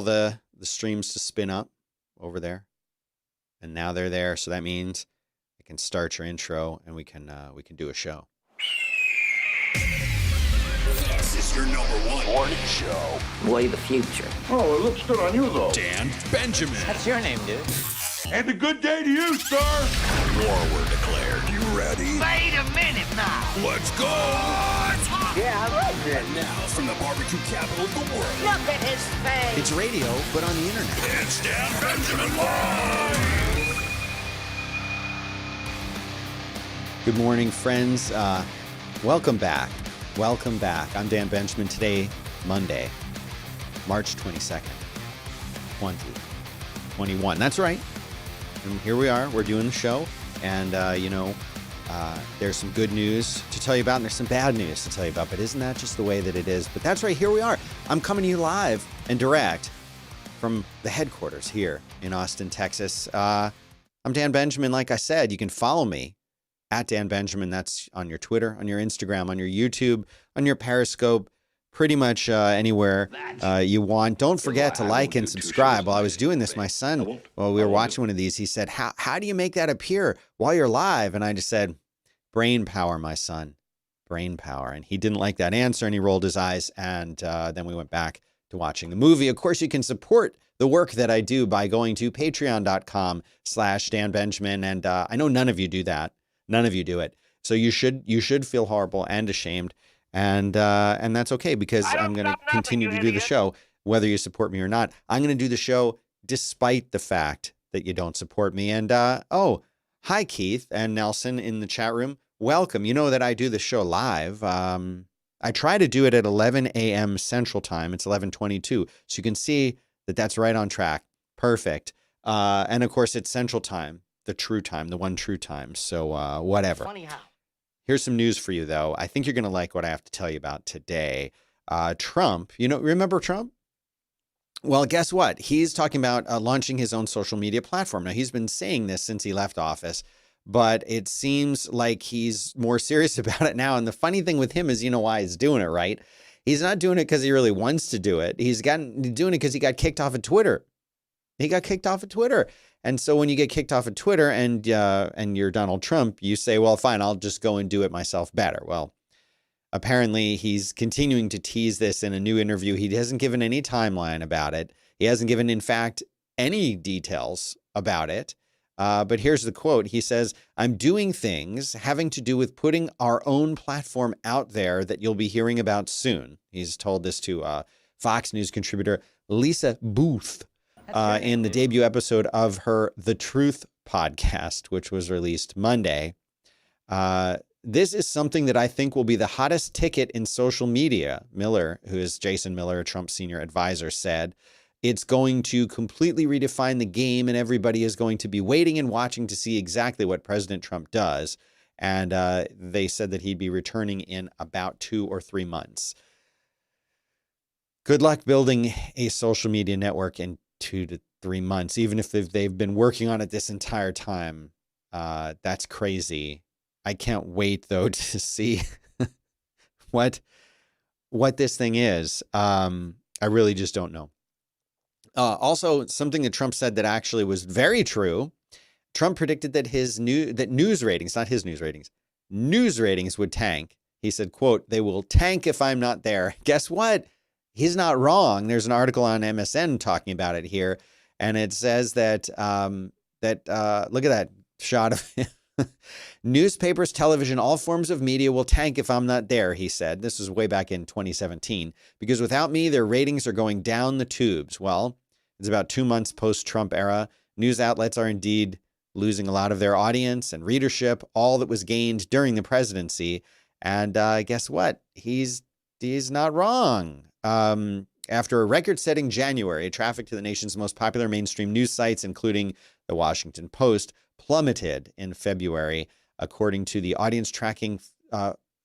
the streams to spin up over there, and now they're there. So that means I can start your intro, and we can do a show. This is your #1 morning show. Boy, the future. Oh, it looks good on you, though. Dan Benjamin. That's your name, dude. And a good day to you, sir. War were declared. You ready? Wait a minute now. Let's go! Yeah, I like it. And now, from the barbecue capital of the world, Look at his face. It's radio, but on the internet. it's Dan Benjamin Live! Good morning, friends. Welcome back. Welcome back. I'm Dan Benjamin. Today, Monday, March 22nd, 2021. That's right. And here we are. We're doing the show. And, there's some good news to tell you about, and there's some bad news to tell you about. But isn't that just the way that it is? But that's right. Here we are. I'm coming to you live and direct from the headquarters here in Austin, Texas. I'm Dan Benjamin. Like I said, you can follow me at Dan Benjamin. That's on your Twitter, on your Instagram, on your YouTube, on your Periscope, pretty much anywhere you want. Don't forget to like and subscribe. While I was doing this, my son, while we were watching one of these, he said, how do you make that appear while you're live? And I just said, brain power, my son, brain power. And he didn't like that answer, and he rolled his eyes. And then we went back to watching the movie. Of course, you can support the work that I do by going to patreon.com/Dan Benjamin. And I know none of you do that. None of you do it. So you should feel horrible and ashamed. And that's okay, because I'm going to continue to do the show, whether you support me or not. I'm going to do the show despite the fact that you don't support me. And, hi, Keith and Nelson in the chat room. Welcome. You know that I do the show live. I try to do it at 11 a.m. Central Time. It's 11:22. So you can see that that's right on track. Perfect. And, of course, it's Central Time. The true time, the one true time. So whatever. Funny how. Here's some news for you, though. I think you're going to like what I have to tell you about today. Trump, remember Trump? Well, guess what? He's talking about launching his own social media platform. Now, he's been saying this since he left office, but it seems like he's more serious about it now. And the funny thing with him is, you know why he's doing it, right? He's not doing it because he really wants to do it. He's doing it because he got kicked off of Twitter. He got kicked off of Twitter. And so when you get kicked off of Twitter and you're Donald Trump, you say, well, fine, I'll just go and do it myself better. Well, apparently he's continuing to tease this in a new interview. He hasn't given any timeline about it. He hasn't given, in fact, any details about it. But here's the quote. He says, I'm doing things having to do with putting our own platform out there that you'll be hearing about soon. He's told this to Fox News contributor Lisa Booth. In the debut episode of her The Truth podcast, which was released Monday. This is something that I think will be the hottest ticket in social media. Miller, who is Jason Miller, Trump's senior advisor, said it's going to completely redefine the game, and everybody is going to be waiting and watching to see exactly what President Trump does. And they said that he'd be returning in about 2 or 3 months. Good luck building a social media network in 2 to 3 months, even if they've been working on it this entire time. That's crazy. I can't wait, though, to see what this thing is. I really just don't know. Also, something that Trump said that actually was very true. Trump predicted that news ratings, not his news ratings, news ratings would tank. He said, quote, they will tank if I'm not there. Guess what? He's not wrong. There's an article on MSN talking about it here, and it says that look at that shot of him. Newspapers, television, all forms of media will tank if I'm not there, he said. This was way back in 2017, because without me, their ratings are going down the tubes. Well, it's about 2 months post-Trump era. News outlets are indeed losing a lot of their audience and readership, all that was gained during the presidency. And guess what? He's not wrong. After a record-setting January, traffic to the nation's most popular mainstream news sites, including the Washington Post, plummeted in February, according to the audience tracking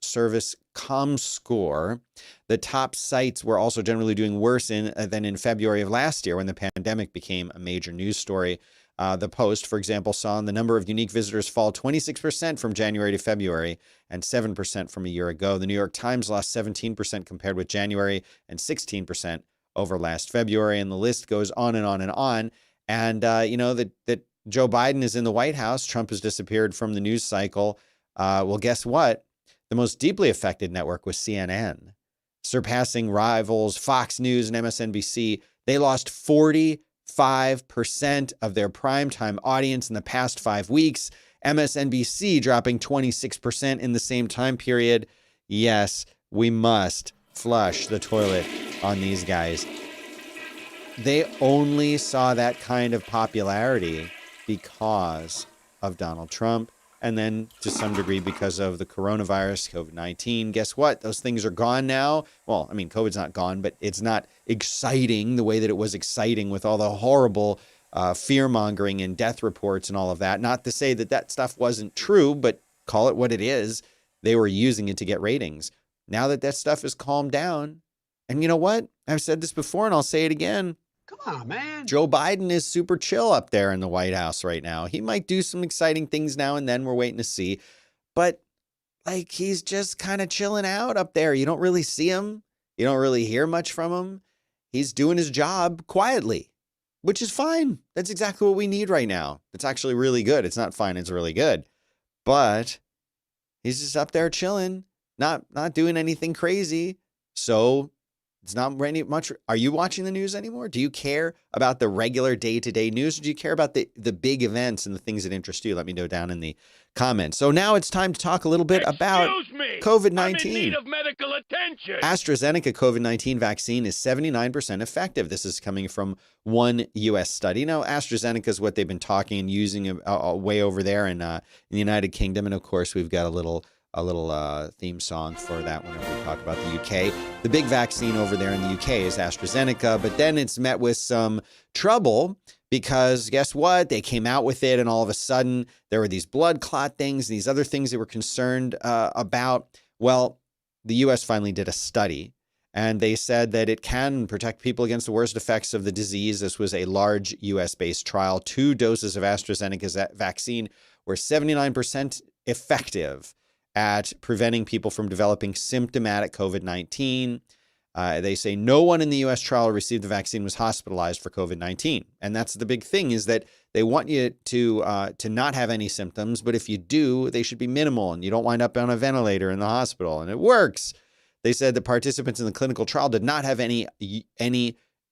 service ComScore. The top sites were also generally doing worse than in February of last year, when the pandemic became a major news story. The Post, for example, saw the number of unique visitors fall 26% from January to February and 7% from a year ago. The New York Times lost 17% compared with January and 16% over last February, and the list goes on and on and on. And, that Joe Biden is in the White House. Trump has disappeared from the news cycle. Well, guess what? The most deeply affected network was CNN, surpassing rivals Fox News and MSNBC. They lost 45% of their primetime audience in the past 5 weeks. MSNBC dropping 26% in the same time period. Yes, we must flush the toilet on these guys. They only saw that kind of popularity because of Donald Trump, and then to some degree because of the coronavirus, COVID-19. Guess what? Those things are gone now. Well, I mean, COVID's not gone, but it's not exciting the way that it was exciting with all the horrible fear-mongering and death reports and all of that. Not to say that that stuff wasn't true, but call it what it is. They were using it to get ratings. Now that that stuff has calmed down, and you know what? I've said this before and I'll say it again. Come on, man. Joe Biden is super chill up there in the White House right now. He might do some exciting things now and then. We're waiting to see. But like, he's just kind of chilling out up there. You don't really see him. You don't really hear much from him. He's doing his job quietly, which is fine. That's exactly what we need right now. It's actually really good. It's not fine. It's really good. But he's just up there chilling, not doing anything crazy. So it's not really much. Are you watching the news anymore? Do you care about the regular day-to-day news? Or do you care about the big events and the things that interest you? Let me know down in the comments. So now it's time to talk a little bit about COVID-19. I'm in need of medical attention. AstraZeneca COVID-19 vaccine is 79% effective. This is coming from one U.S. study. Now, AstraZeneca is what they've been talking and using way over there in the United Kingdom. And of course, we've got a little theme song for that whenever we talk about the UK. The big vaccine over there in the UK is AstraZeneca, but then it's met with some trouble because guess what? They came out with it and all of a sudden there were these blood clot things, these other things they were concerned about. Well, the US finally did a study and they said that it can protect people against the worst effects of the disease. This was a large US-based trial. 2 doses of AstraZeneca's vaccine were 79% effective at preventing people from developing symptomatic COVID-19. They say no one in the U.S. trial who received the vaccine was hospitalized for COVID-19. And that's the big thing, is that they want you to not have any symptoms, but if you do, they should be minimal and you don't wind up on a ventilator in the hospital. And it works. They said the participants in the clinical trial did not have any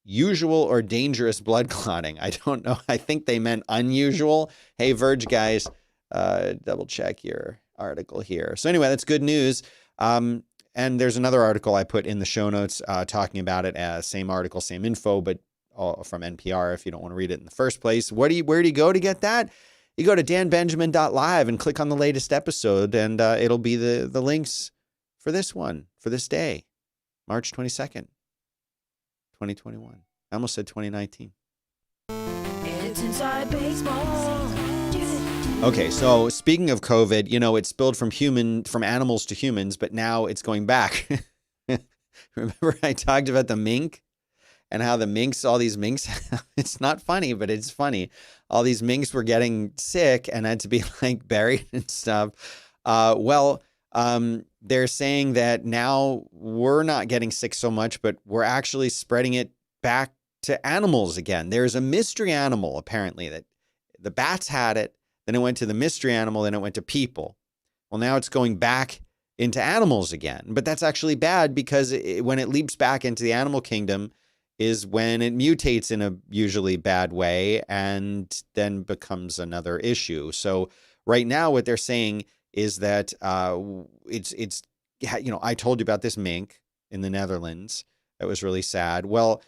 usual or dangerous blood clotting. I don't know. I think they meant unusual. Hey, Verge guys, double check your article here. So anyway, that's good news. And there's another article I put in the show notes talking about it as same article, same info, but from NPR if you don't want to read it in the first place. Where do you go to get that? You go to danbenjamin.live and click on the latest episode, and it'll be the links for this one, for this day, March 22nd, 2021. I almost said 2019. It's inside baseball. Okay, so speaking of COVID, it spilled from animals to humans, but now it's going back. Remember I talked about the mink and how all these minks, it's not funny, but it's funny. All these minks were getting sick and had to be like buried and stuff. They're saying that now we're not getting sick so much, but we're actually spreading it back to animals again. There's a mystery animal, apparently, that the bats had it. Then it went to the mystery animal, then it went to people. Well, now it's going back into animals again. But that's actually bad because when it leaps back into the animal kingdom is when it mutates in a usually bad way and then becomes another issue. So right now what they're saying is that I told you about this mink in the Netherlands. That was really sad. Well,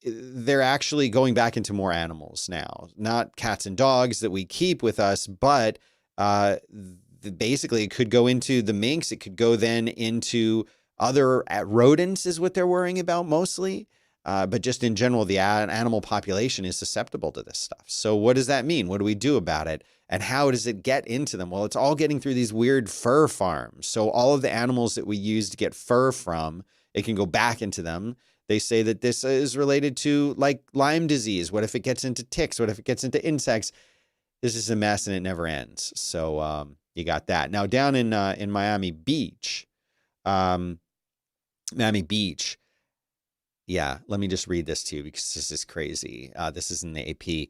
they're actually going back into more animals now, not cats and dogs that we keep with us, but basically it could go into the minks. It could go then into other rodents is what they're worrying about mostly. But just in general, the animal population is susceptible to this stuff. So what does that mean? What do we do about it? And how does it get into them? Well, it's all getting through these weird fur farms. So all of the animals that we use to get fur from, it can go back into them. They say that this is related to like Lyme disease. What if it gets into ticks? What if it gets into insects? This is a mess and it never ends. So you got that. Now down in Miami Beach, Yeah, let me just read this to you because this is crazy. This is in the AP.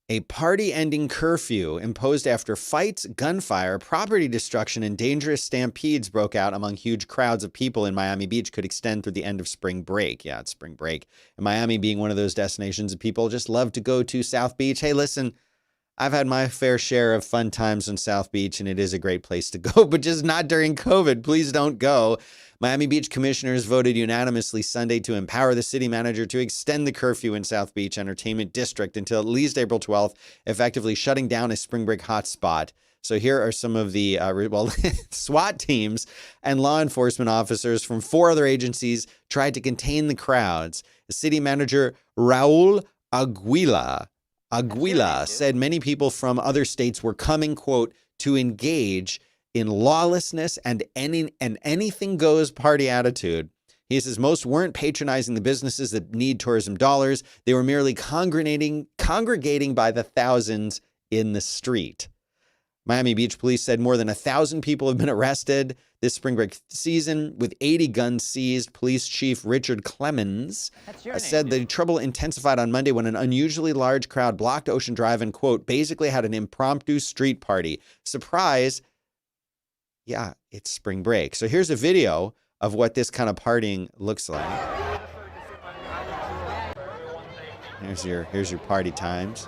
A party-ending curfew imposed after fights, gunfire, property destruction, and dangerous stampedes broke out among huge crowds of people in Miami Beach could extend through the end of spring break. Yeah, it's spring break. And Miami being one of those destinations that people just love to go to, South Beach. Hey, listen, I've had my fair share of fun times on South Beach, and it is a great place to go, but just not during COVID. Please don't go. Miami Beach commissioners voted unanimously Sunday to empower the city manager to extend the curfew in South Beach Entertainment District until at least April 12th, effectively shutting down a spring break hotspot. So here are some of the SWAT teams and law enforcement officers from 4 other agencies tried to contain the crowds. City manager Raul Aguila said many people from other states were coming, quote, to engage in lawlessness and anything goes party attitude. He says most weren't patronizing the businesses that need tourism dollars. They were merely congregating by the thousands in the street. Miami Beach police said more than 1,000 people have been arrested this spring break season, with 80 guns seized. Police Chief Richard Clemens said the trouble intensified on Monday when an unusually large crowd blocked Ocean Drive and, quote, basically had an impromptu street party. Surprise. Yeah, it's spring break. So here's a video of what this kind of partying looks like. Here's your party times.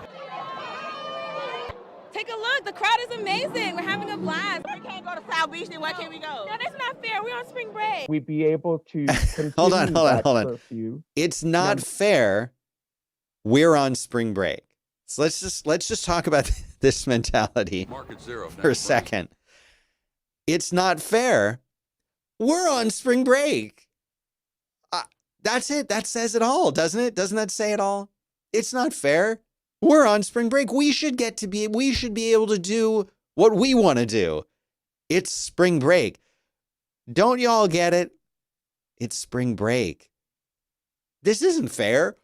Take a look. The crowd is amazing. We're having a blast. We can't go to South Beach, then where can we go? No, that's not fair. We're on spring break. We'd be able to continue hold on. curfew. It's not fair. We're on spring break. So let's just talk about this mentality for a second. It's not fair. We're on spring break. That's it. That says it all, doesn't it? Doesn't that say it all? It's not fair. We're on spring break. We should be able to do what we want to do. It's spring break. Don't y'all get it? It's spring break. This isn't fair.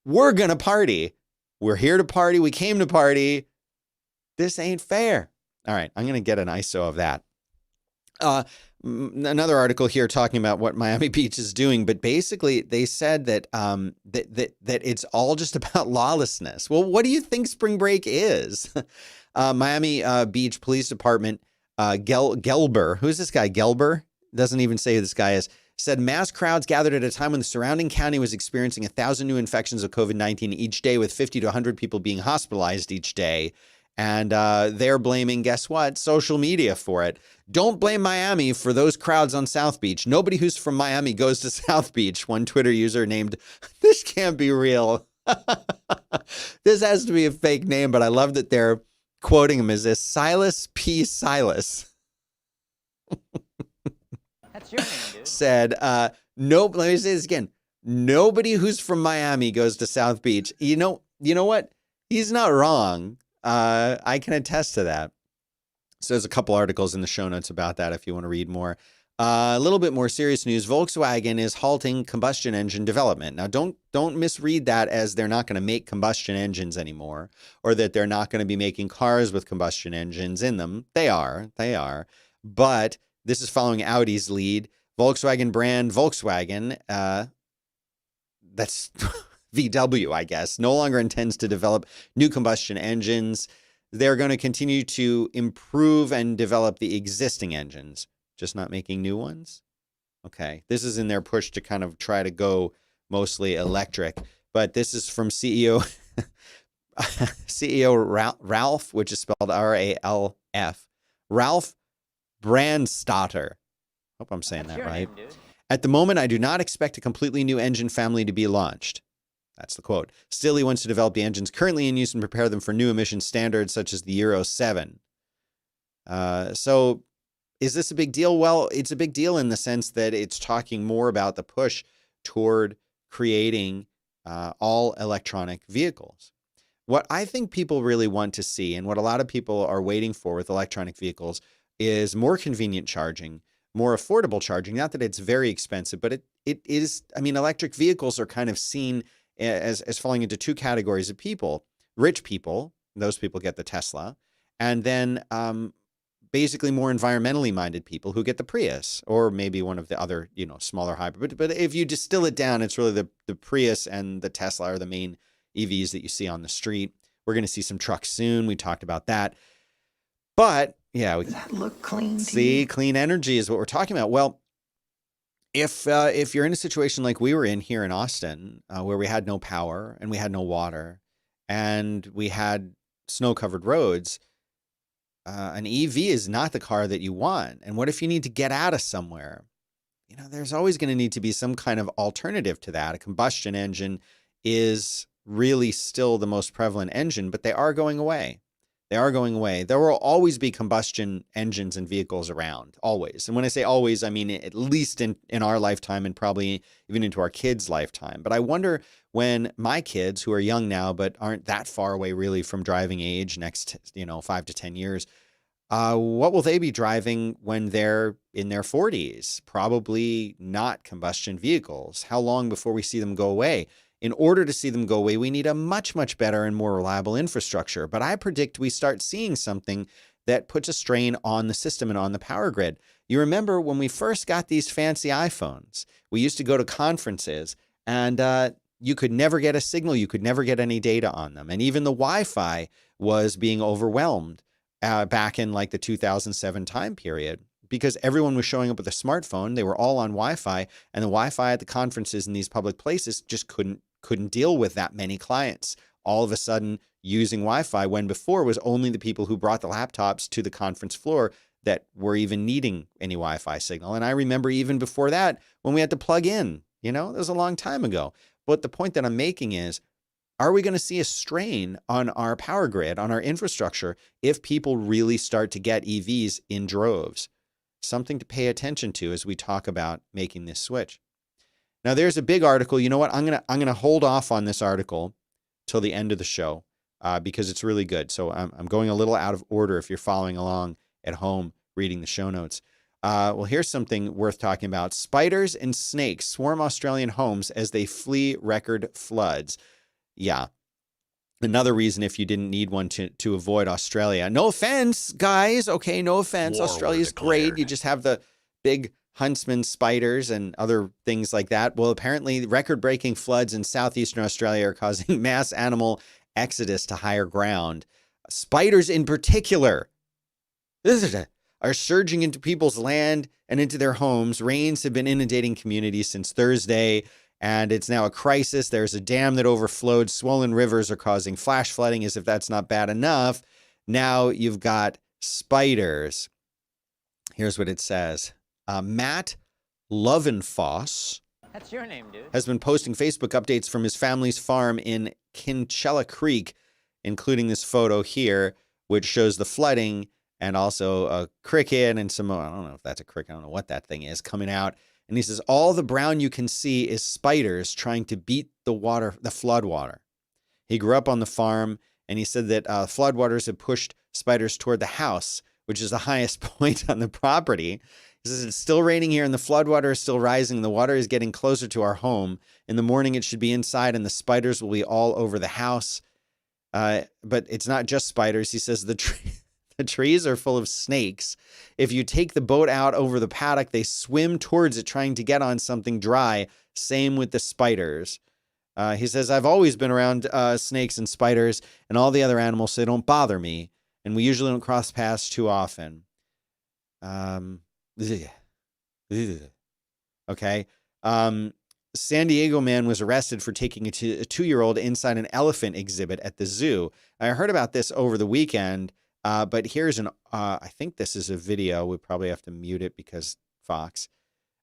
We're going to party. We're here to party. We came to party. This ain't fair. All right. I'm going to get an ISO of that. Another article here talking about what Miami Beach is doing, but basically they said that that it's all just about lawlessness. Well, what do you think spring break is? Miami Beach Police Department Gelber, who's this guy? Gelber doesn't even say who this guy is. Said mass crowds gathered at a time when the surrounding county was experiencing 1,000 new infections of COVID-19 each day, with 50 to 100 people being hospitalized each day. And they're blaming, guess what? Social media for it. Don't blame Miami for those crowds on South Beach. Nobody who's from Miami goes to South Beach. One Twitter user named, this can't be real. This has to be a fake name, but I love that they're quoting him as this Silas P. Silas. That's your name, dude. Said, nope, let me say this again. Nobody who's from Miami goes to South Beach. You know what? He's not wrong. I can attest to that. So there's a couple articles in the show notes about that if you want to read more. A little bit more serious news. Volkswagen is halting combustion engine development. Now, don't misread that as they're not going to make combustion engines anymore, or that they're not going to be making cars with combustion engines in them. They are. But this is following Audi's lead. Volkswagen brand Volkswagen, that's VW, I guess, no longer intends to develop new combustion engines. They're going to continue to improve and develop the existing engines, just not making new ones. Okay. This is in their push to kind of try to go mostly electric, but this is from CEO Ralph, which is spelled R-A-L-F, Ralph Brandstatter. Hope I'm saying that right. Name, At the moment, I do not expect a completely new engine family to be launched. That's the quote. Still, he wants to develop the engines currently in use and prepare them for new emission standards such as the Euro 7. So is this a big deal? Well, it's a big deal in the sense that it's talking more about the push toward creating all electronic vehicles. What I think people really want to see, and what a lot of people are waiting for with electronic vehicles, is more convenient charging, more affordable charging. Not that it's very expensive, but it is. I mean, electric vehicles are kind of seen as falling into two categories of people. Rich people, those people get the Tesla, and then basically more environmentally minded people who get the Prius or maybe one of the other, smaller hybrid. But if you distill it down, it's really the Prius and the Tesla are the main EVs that you see on the street. We're going to see some trucks soon. We talked about that. But yeah, Does that look clean? See, clean energy is what we're talking about. Well, if you're in a situation like we were in here in Austin, where we had no power and we had no water and we had snow-covered roads, an EV is not the car that you want. And what if you need to get out of somewhere? There's always going to need to be some kind of alternative to that. A combustion engine is really still the most prevalent engine, but they are going away. They are going away. There will always be combustion engines and vehicles around, always. And when I say always, I mean at least in our lifetime and probably even into our kids' lifetime. But I wonder when my kids, who are young now but aren't that far away really from driving age next, 5 to 10 years, what will they be driving when they're in their 40s? Probably not combustion vehicles. How long before we see them go away? In order to see them go away, we need a much, much better and more reliable infrastructure. But I predict we start seeing something that puts a strain on the system and on the power grid. You remember when we first got these fancy iPhones, we used to go to conferences and you could never get a signal. You could never get any data on them. And even the Wi-Fi was being overwhelmed back in like the 2007 time period, because everyone was showing up with a smartphone. They were all on Wi-Fi, and the Wi-Fi at the conferences in these public places just couldn't deal with that many clients all of a sudden using Wi-Fi, when before was only the people who brought the laptops to the conference floor that were even needing any Wi-Fi signal. And I remember even before that, when we had to plug in, that was a long time ago. But the point that I'm making is, are we going to see a strain on our power grid, on our infrastructure, if people really start to get EVs in droves? Something to pay attention to as we talk about making this switch. Now, there's a big article. You know what? I'm gonna hold off on this article till the end of the show because it's really good. So I'm going a little out of order if you're following along at home reading the show notes. Well, here's something worth talking about. Spiders and snakes swarm Australian homes as they flee record floods. Yeah. Another reason if you didn't need one to avoid Australia. No offense, guys. Okay, no offense. Australia's great. You just have the big huntsman spiders and other things like that. Well, apparently record-breaking floods in southeastern Australia are causing mass animal exodus to higher ground. Spiders in particular are surging into people's land and into their homes. Rains have been inundating communities since Thursday, and it's now a crisis. There's a dam that overflowed. Swollen rivers are causing flash flooding, as if that's not bad enough. Now you've got spiders. Here's what it says. Matt Lovenfoss, That's your name, dude. has been posting Facebook updates from his family's farm in Kinchella Creek, including this photo here, which shows the flooding and also a cricket and some, I don't know if that's a cricket, I don't know what that thing is, coming out. And he says, all the brown you can see is spiders trying to beat the flood water. He grew up on the farm, and he said that floodwaters have pushed spiders toward the house, which is the highest point on the property. He says, it's still raining here, and the floodwater is still rising. The water is getting closer to our home. In the morning, it should be inside, and the spiders will be all over the house. But it's not just spiders. He says the trees are full of snakes. If you take the boat out over the paddock, they swim towards it, trying to get on something dry. Same with the spiders. He says, I've always been around snakes and spiders and all the other animals, so they don't bother me. And we usually don't cross paths too often. Okay. San Diego man was arrested for taking a 2-year-old inside an elephant exhibit at the zoo. I heard about this over the weekend, but here's I think this is a video. We probably have to mute it because Fox.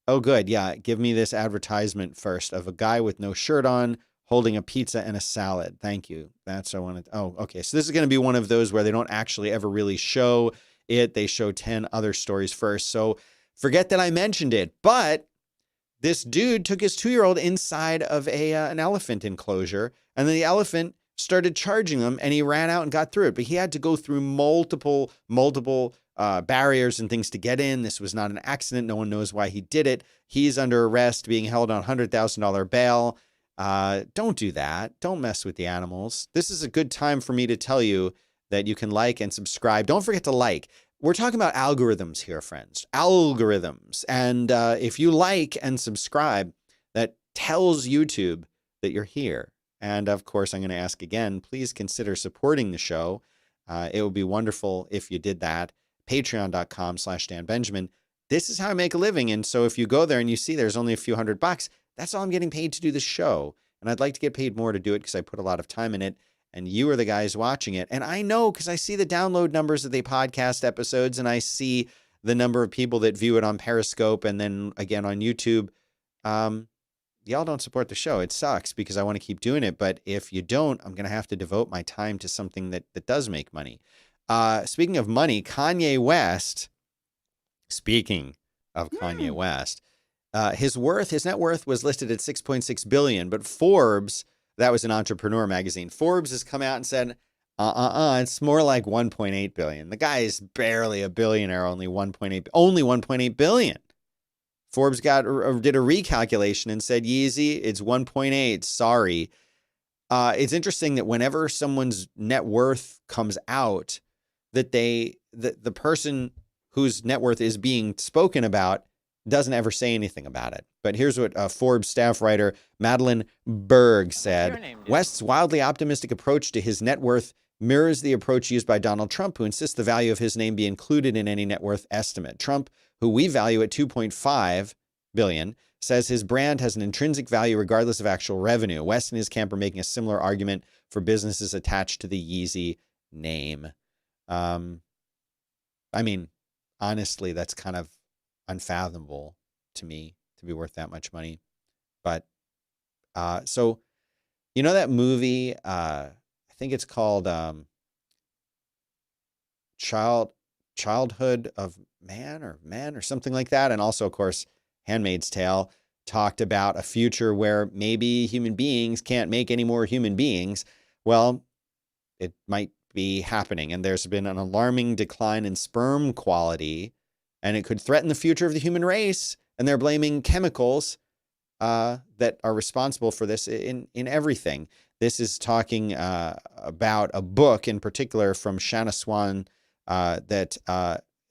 Oh, good. Yeah. Give me this advertisement first of a guy with no shirt on holding a pizza and a salad. Thank you. That's what I wanted. Oh, okay. So this is going to be one of those where they don't actually ever really show it. They show 10 other stories first. So forget that I mentioned it, but this dude took his 2-year-old inside of an elephant enclosure, and then the elephant started charging him, and he ran out and got through it. But he had to go through multiple barriers and things to get in. This was not an accident. No one knows why he did it. He's under arrest, being held on $100,000 bail. Don't do that. Don't mess with the animals. This is a good time for me to tell you that you can like and subscribe. Don't forget to like. we're talking about algorithms here, friends. Algorithms. And if you like and subscribe, that tells YouTube that you're here. And of course, I'm going to ask again, please consider supporting the show. It would be wonderful if you did that. Patreon.com/Dan Benjamin. This is how I make a living. And so if you go there and you see there's only a few $100, that's all I'm getting paid to do the show. And I'd like to get paid more to do it because I put a lot of time in it. And you are the guys watching it. And I know because I see the download numbers of the podcast episodes, and I see the number of people that view it on Periscope and then again on YouTube. Y'all don't support the show. It sucks because I want to keep doing it. But if you don't, I'm going to have to devote my time to something that does make money. Speaking of money, Kanye West, speaking of Kanye West, his net worth was listed at $6.6 billion, but Forbes, that was an entrepreneur magazine, Forbes has come out and said, it's more like 1.8 billion. The guy is barely a billionaire, only 1.8 billion. Forbes did a recalculation and said, Yeezy, it's 1.8. Sorry. It's interesting that whenever someone's net worth comes out, that the person whose net worth is being spoken about doesn't ever say anything about it. But here's what Forbes staff writer Madeline Berg said. West's wildly optimistic approach to his net worth mirrors the approach used by Donald Trump, who insists the value of his name be included in any net worth estimate. Trump, who we value at $2.5 billion, says his brand has an intrinsic value regardless of actual revenue. West and his camp are making a similar argument for businesses attached to the Yeezy name. I mean, honestly, that's kind of unfathomable to me to be worth that much money. But so you know that movie, I think it's called Childhood of Man or something like that. And also, of course, Handmaid's Tale talked about a future where maybe human beings can't make any more human beings. Well, it might be happening. And there's been an alarming decline in sperm quality, and it could threaten the future of the human race. And they're blaming chemicals that are responsible for this in everything. This is talking about a book in particular from Shanna Swan that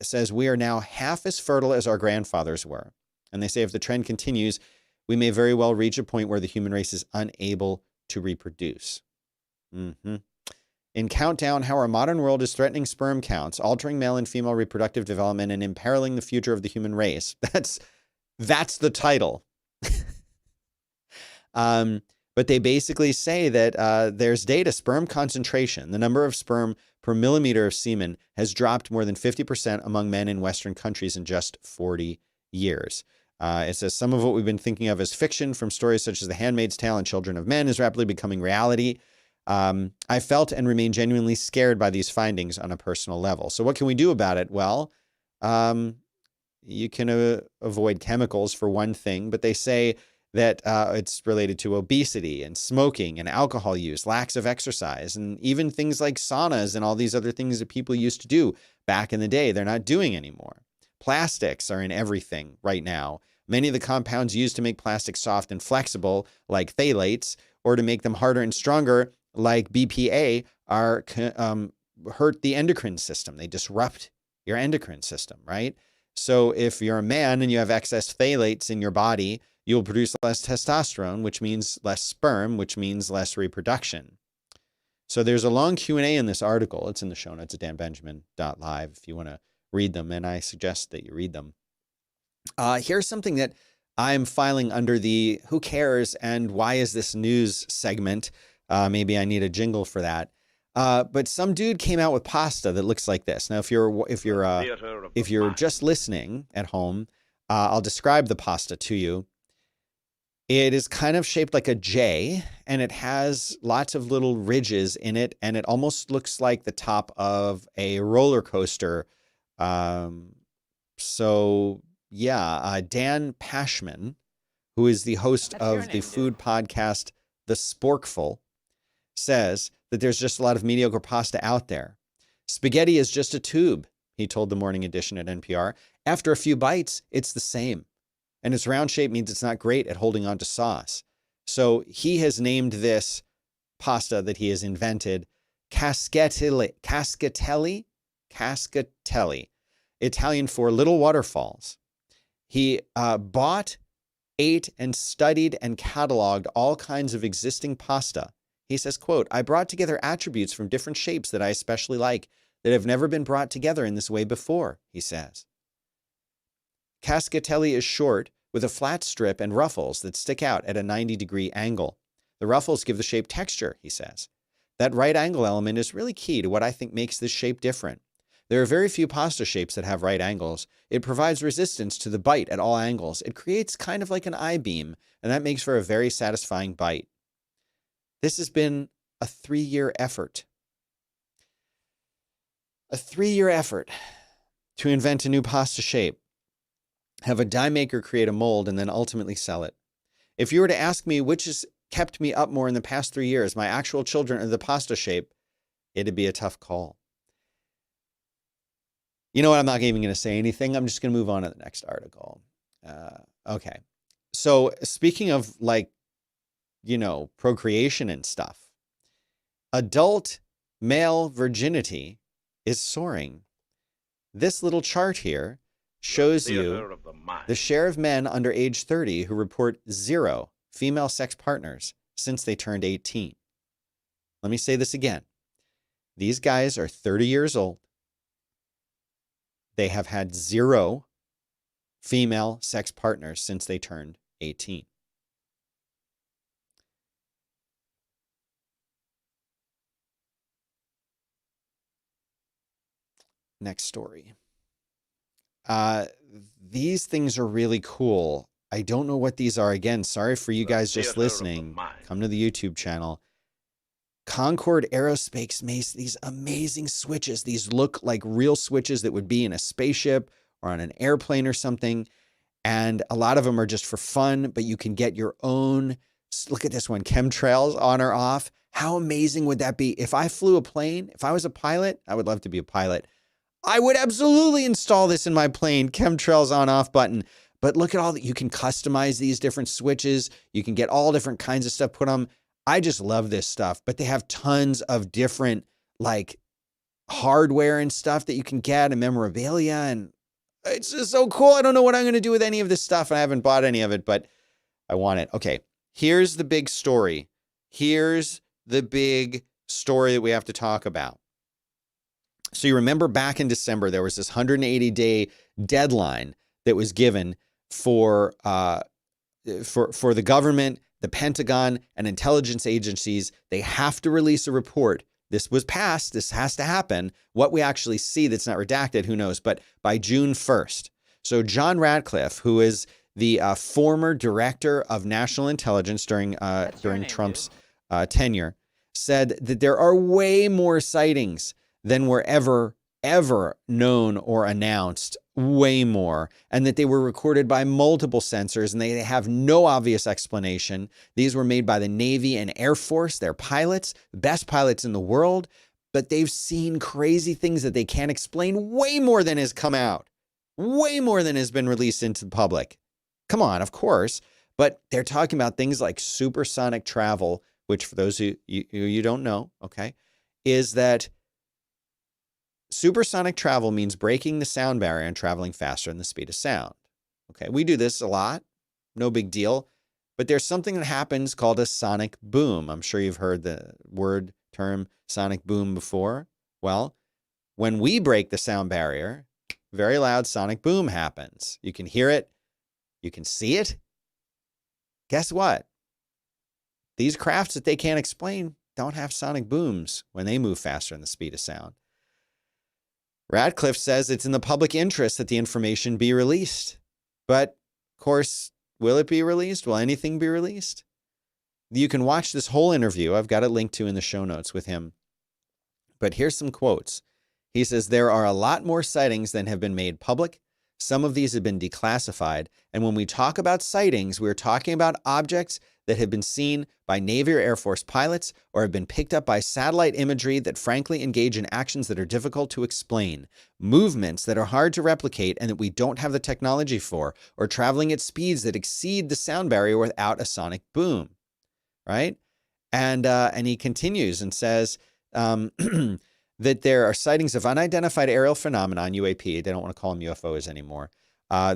says we are now half as fertile as our grandfathers were. And they say if the trend continues, we may very well reach a point where the human race is unable to reproduce. In Countdown, How Our Modern World is Threatening Sperm Counts, Altering Male and Female Reproductive Development, and Imperiling the Future of the Human Race. That's the title. But they basically say that there's data, sperm concentration, the number of sperm per millimeter of semen has dropped more than 50% among men in Western countries in just 40 years. It says some of what we've been thinking of as fiction from stories such as The Handmaid's Tale and Children of Men is rapidly becoming reality. I felt and remain genuinely scared by these findings on a personal level. So what can we do about it? Well, you can avoid chemicals for one thing, but they say that it's related to obesity and smoking and alcohol use, lacks of exercise, and even things like saunas and all these other things that people used to do back in the day, they're not doing anymore. Plastics are in everything right now. Many of the compounds used to make plastic soft and flexible, like phthalates, or to make them harder and stronger, like BPA, are hurt the endocrine system. They disrupt your endocrine system, right? So if you're a man and you have excess phthalates in your body, you'll produce less testosterone, which means less sperm, which means less reproduction. So there's a long Q&A in this article. It's in the show notes at danbenjamin.live if you want to read them, and I suggest that you read them. Here's something that I'm filing under the who cares and why is this news segment. Maybe I need a jingle for that. But some dude came out with pasta that looks like this. Now, if you're just listening at home, I'll describe the pasta to you. It is kind of shaped like a J, and it has lots of little ridges in it, and it almost looks like the top of a roller coaster. Dan Pashman, who is the host of the food podcast The Sporkful, says that there's just a lot of mediocre pasta out there. Spaghetti is just a tube, he told the Morning Edition at NPR. After a few bites, it's the same. And its round shape means it's not great at holding on to sauce. So he has named this pasta that he has invented Cascatelli. Cascatelli. Italian for little waterfalls. He bought, ate, and studied and cataloged all kinds of existing pasta. He says, quote, I brought together attributes from different shapes that I especially like that have never been brought together in this way before, he says. Cascatelli is short with a flat strip and ruffles that stick out at a 90-degree angle. The ruffles give the shape texture, he says. That right angle element is really key to what I think makes this shape different. There are very few pasta shapes that have right angles. It provides resistance to the bite at all angles. It creates kind of like an I-beam, and that makes for a very satisfying bite. This has been a 3-year effort. A 3-year effort to invent a new pasta shape, have a die maker create a mold, and then ultimately sell it. If you were to ask me which has kept me up more in the past 3 years, my actual children or the pasta shape, it'd be a tough call. You know what? I'm not even going to say anything. I'm just going to move on to the next article. Okay. So speaking of procreation and stuff, adult male virginity is soaring. This little chart here shows you the share of men under age 30 who report 0 female sex partners since they turned 18. Let me say this again. These guys are 30 years old. They have had 0 female sex partners since they turned 18. Next story. These things are really cool. I don't know what these are. Again, sorry for you guys just listening. Come to the YouTube channel. Concorde Aerospace makes these amazing switches. These look like real switches that would be in a spaceship or on an airplane or something. And a lot of them are just for fun, but you can get your own. Look at this one, chemtrails on or off. How amazing would that be? If I flew a plane, if I was a pilot, I would love to be a pilot. I would absolutely install this in my plane, chemtrails on off button. But look at all that. You can customize these different switches. You can get all different kinds of stuff put on. I just love this stuff, but they have tons of different hardware and stuff that you can get and memorabilia. And it's just so cool. I don't know what I'm going to do with any of this stuff. I haven't bought any of it, but I want it. Okay. Here's the big story. Here's the big story that we have to talk about. So you remember back in December, there was this 180-day deadline that was given for the government, the Pentagon, and intelligence agencies. They have to release a report. This was passed. This has to happen. What we actually see that's not redacted, who knows, but by June 1st. So John Ratcliffe, who is the former director of national intelligence during Trump's tenure, said that there are way more sightings than were ever known or announced, way more, and that they were recorded by multiple sensors and they have no obvious explanation. These were made by the Navy and Air Force. They're pilots, the best pilots in the world, but they've seen crazy things that they can't explain. Way more than has come out, way more than has been released into the public. Come on, of course, but they're talking about things like supersonic travel, which for those who you don't know, okay, is that supersonic travel means breaking the sound barrier and traveling faster than the speed of sound. Okay, we do this a lot, no big deal, but there's something that happens called a sonic boom. I'm sure you've heard the term sonic boom before. Well, when we break the sound barrier, very loud sonic boom happens. You can hear it, you can see it. Guess what? These crafts that they can't explain don't have sonic booms when they move faster than the speed of sound. Ratcliffe says it's in the public interest that the information be released. But, of course, will it be released? Will anything be released? You can watch this whole interview. I've got it linked to in the show notes with him. But here's some quotes. He says, there are a lot more sightings than have been made public. Some of these have been declassified. And when we talk about sightings, we're talking about objects that have been seen by Navy or Air Force pilots or have been picked up by satellite imagery that frankly engage in actions that are difficult to explain, movements that are hard to replicate and that we don't have the technology for, or traveling at speeds that exceed the sound barrier without a sonic boom, right? And he continues and says, that there are sightings of unidentified aerial phenomenon, UAP, they don't want to call them UFOs anymore,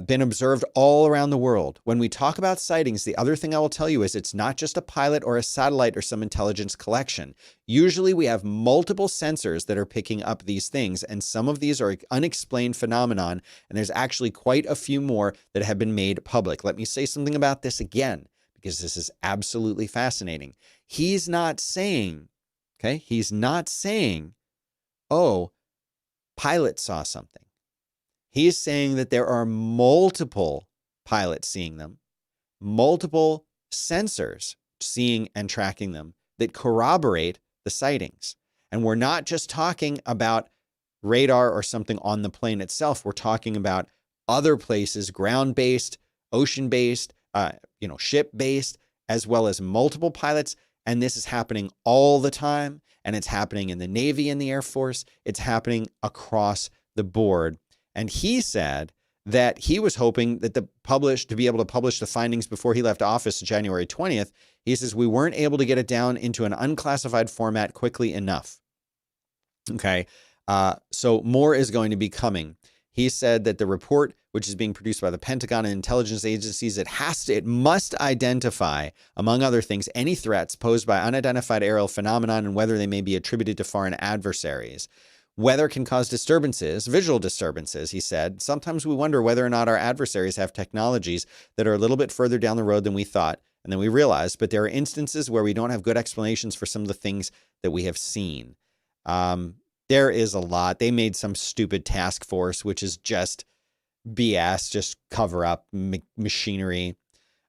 been observed all around the world. When we talk about sightings, the other thing I will tell you is it's not just a pilot or a satellite or some intelligence collection. Usually we have multiple sensors that are picking up these things, and some of these are unexplained phenomenon, and there's actually quite a few more that have been made public. Let me say something about this again, because this is absolutely fascinating. He's not saying, oh, pilot saw something. He is saying that there are multiple pilots seeing them, multiple sensors seeing and tracking them that corroborate the sightings. And we're not just talking about radar or something on the plane itself. We're talking about other places, ground-based, ocean-based, ship-based, as well as multiple pilots. And this is happening all the time. And it's happening in the Navy and the Air Force. It's happening across the board. And he said that he was hoping that to be able to publish the findings before he left office January 20th. He says, we weren't able to get it down into an unclassified format quickly enough. Okay. So more is going to be coming. He said that the report, which is being produced by the Pentagon and intelligence agencies, it must identify, among other things, any threats posed by unidentified aerial phenomenon and whether they may be attributed to foreign adversaries. Weather can cause disturbances, visual disturbances, he said. Sometimes we wonder whether or not our adversaries have technologies that are a little bit further down the road than we thought and then we realized, but there are instances where we don't have good explanations for some of the things that we have seen. There is a lot. They made some stupid task force, which is just BS, just cover up machinery.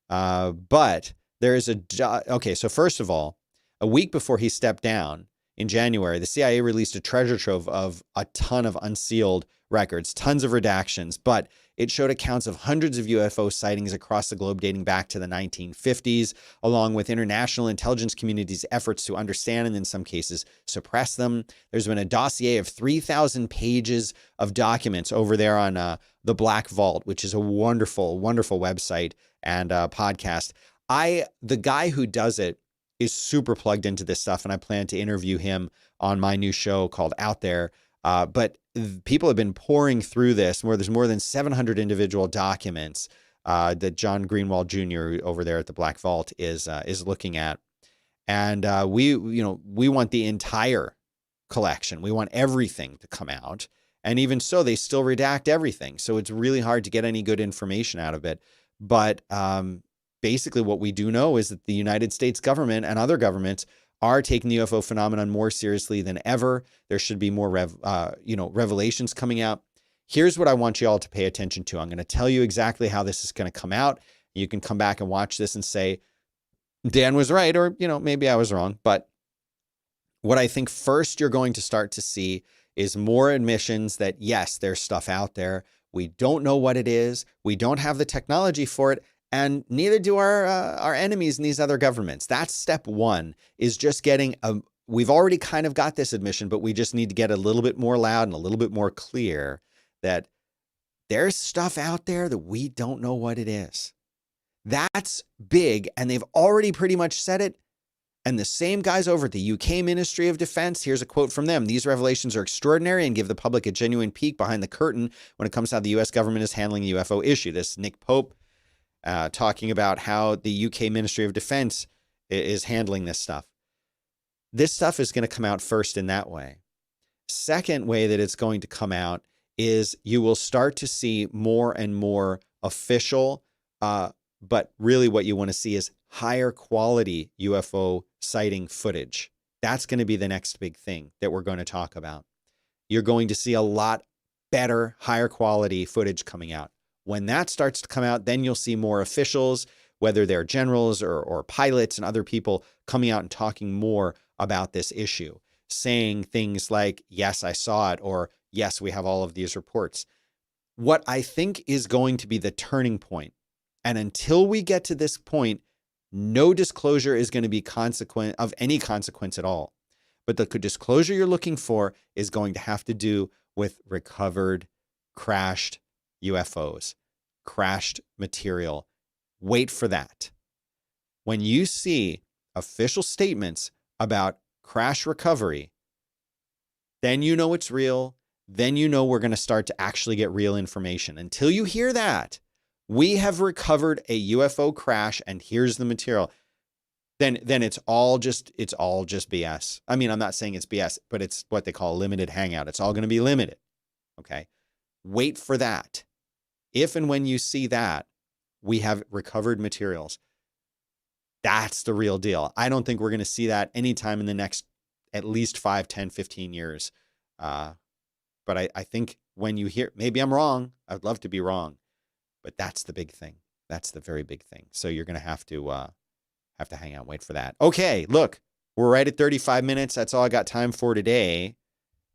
But there is okay, so first of all, a week before he stepped down, in January, the CIA released a treasure trove of a ton of unsealed records, tons of redactions, but it showed accounts of hundreds of UFO sightings across the globe dating back to the 1950s, along with international intelligence community's efforts to understand and in some cases suppress them. There's been a dossier of 3,000 pages of documents over there on the Black Vault, which is a wonderful, wonderful website and podcast. The guy who does it is super plugged into this stuff, and I plan to interview him on my new show called Out There. But people have been pouring through this, where there's more than 700 individual documents that John Greenwald Jr. over there at the Black Vault is looking at, and we want the entire collection. We want everything to come out, and even so, they still redact everything. So it's really hard to get any good information out of it. But basically, what we do know is that the United States government and other governments are taking the UFO phenomenon more seriously than ever. There should be more revelations coming out. Here's what I want you all to pay attention to. I'm going to tell you exactly how this is going to come out. You can come back and watch this and say, Dan was right, or, maybe I was wrong. But what I think first you're going to start to see is more admissions that, yes, there's stuff out there. We don't know what it is. We don't have the technology for it. And neither do our enemies in these other governments. That's step one, is just getting we've already kind of got this admission, but we just need to get a little bit more loud and a little bit more clear that there's stuff out there that we don't know what it is. That's big. And they've already pretty much said it. And the same guys over at the UK Ministry of Defense, here's a quote from them. These revelations are extraordinary and give the public a genuine peek behind the curtain when it comes to how the U.S. government is handling the UFO issue. This Nick Pope, talking about how the UK Ministry of Defense is handling this stuff. This stuff is going to come out first in that way. Second way that it's going to come out is you will start to see more and more official, but really what you want to see is higher quality UFO sighting footage. That's going to be the next big thing that we're going to talk about. You're going to see a lot better, higher quality footage coming out. When that starts to come out, then you'll see more officials, whether they're generals or pilots and other people, coming out and talking more about this issue, saying things like, yes, I saw it, or yes, we have all of these reports. What I think is going to be the turning point, and until we get to this point, no disclosure is going to be of any consequence at all. But the disclosure you're looking for is going to have to do with recovered, crashed UFOs, crashed material. Wait for that. When you see official statements about crash recovery, then you know it's real. Then you know we're going to start to actually get real information. Until you hear that, we have recovered a UFO crash and here's the material. Then it's all just BS. I mean, I'm not saying it's BS, but it's what they call a limited hangout. It's all going to be limited. Okay. Wait for that. If and when you see that, we have recovered materials. That's the real deal. I don't think we're going to see that anytime in the next at least 5, 10, 15 years. But I think when you hear, maybe I'm wrong. I'd love to be wrong, but that's the big thing. That's the very big thing. So you're going to have to hang out and wait for that. Okay, look, we're right at 35 minutes. That's all I got time for today.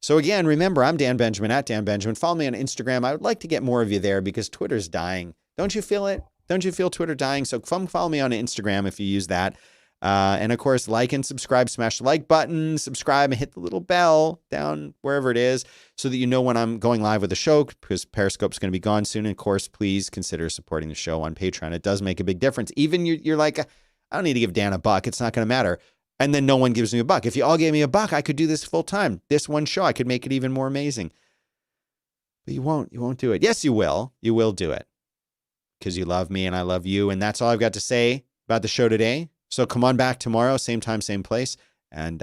So again, remember, I'm Dan Benjamin at Dan Benjamin. Follow me on Instagram. I would like to get more of you there because Twitter's dying. Don't you feel it? Don't you feel Twitter dying? So come follow me on Instagram if you use that. And of course, like and subscribe, smash the like button, subscribe and hit the little bell down wherever it is so that you know when I'm going live with the show because Periscope's going to be gone soon. And of course, please consider supporting the show on Patreon. It does make a big difference. Even you're like, I don't need to give Dan $1. It's not going to matter. And then no one gives me $1. If you all gave me $1, I could do this full time. This one show, I could make it even more amazing. But you won't do it. Yes, you will. You will do it because you love me and I love you. And that's all I've got to say about the show today. So come on back tomorrow, same time, same place. And